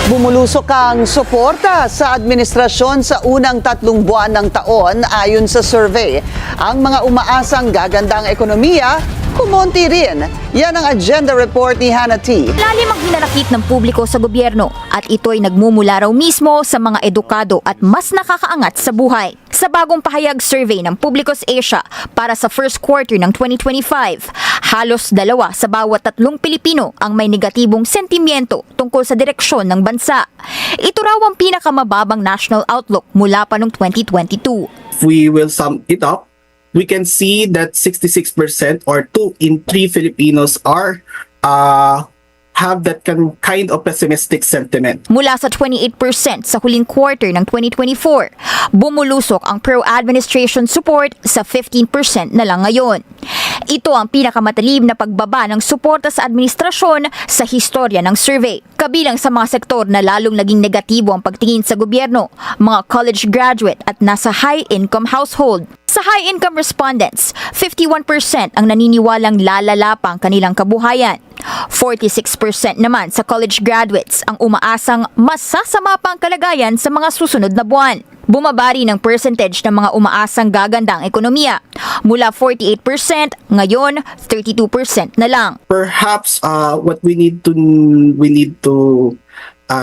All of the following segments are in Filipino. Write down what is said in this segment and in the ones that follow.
Bumulusok ang suporta sa administrasyon sa unang 3 buwan ng taon ayon sa survey. Ang mga umaasang gagandang ekonomiya, kumonti rin. Yan ang agenda report ni Hannah T. Lalim ang hinanakit ng publiko sa gobyerno at ito'y nagmumula raw mismo sa mga edukado at mas nakakaangat sa buhay. Sa bagong pahayag survey ng Publicus Asia para sa first quarter ng 2025, halos 2 sa bawat 3 Pilipino ang may negatibong sentimiento tungkol sa direksyon ng bansa. Ito raw ang pinakamababang national outlook mula pa noong 2022. If we will sum it up, we can see that 66% or 2 in 3 Filipinos are have that kind of pessimistic sentiment. Mula sa 28% sa huling quarter ng 2024, bumulusok ang pro-administration support sa 15% na lang ngayon. Ito ang pinakamatalim na pagbaba ng suporta sa administrasyon sa historya ng survey. Kabilang sa mga sektor na lalong naging negatibo ang pagtingin sa gobyerno, mga college graduate at nasa high-income household. Sa high-income respondents, 51% ang naniniwalang lalala pa ang kanilang kabuhayan. 46% naman sa college graduates ang umaasang mas sasama pa ang kalagayan sa mga susunod na buwan. Bumabari ng percentage ng mga umaasang gagandang ekonomiya. Mula 48%, ngayon 32% na lang. Perhaps what we need to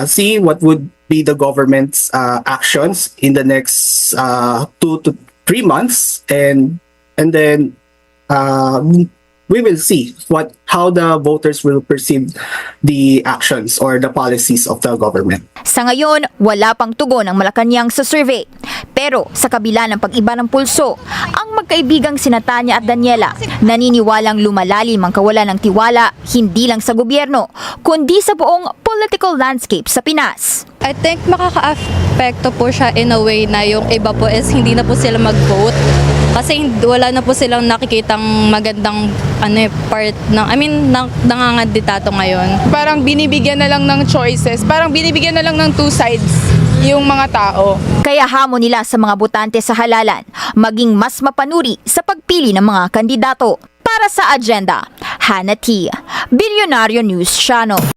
see what would be the government's actions in the next 2 to 3 months, and then we will see how the voters will perceive the actions or the policies of the government. Sa ngayon, wala pang tugon ang Malacanang sa survey. Pero sa kabila ng pag-iba ng pulso, ang magkaibigang sina Tanya at Daniela naniniwalang lumalalim ang kawalan ng tiwala hindi lang sa gobyerno, kundi sa buong political landscape sa Pinas. I think makaka-apekto po siya in a way na yung iba po is hindi na po sila mag-vote. Kasi wala na po silang nakikitang magandang part ng, nanganganditato ngayon. Parang binibigyan na lang ng choices, parang binibigyan na lang ng 2 sides yung mga tao. Kaya hamon nila sa mga botante sa halalan, maging mas mapanuri sa pagpili ng mga kandidato. Para sa agenda, Hannah T. Bilyonaryo News Channel.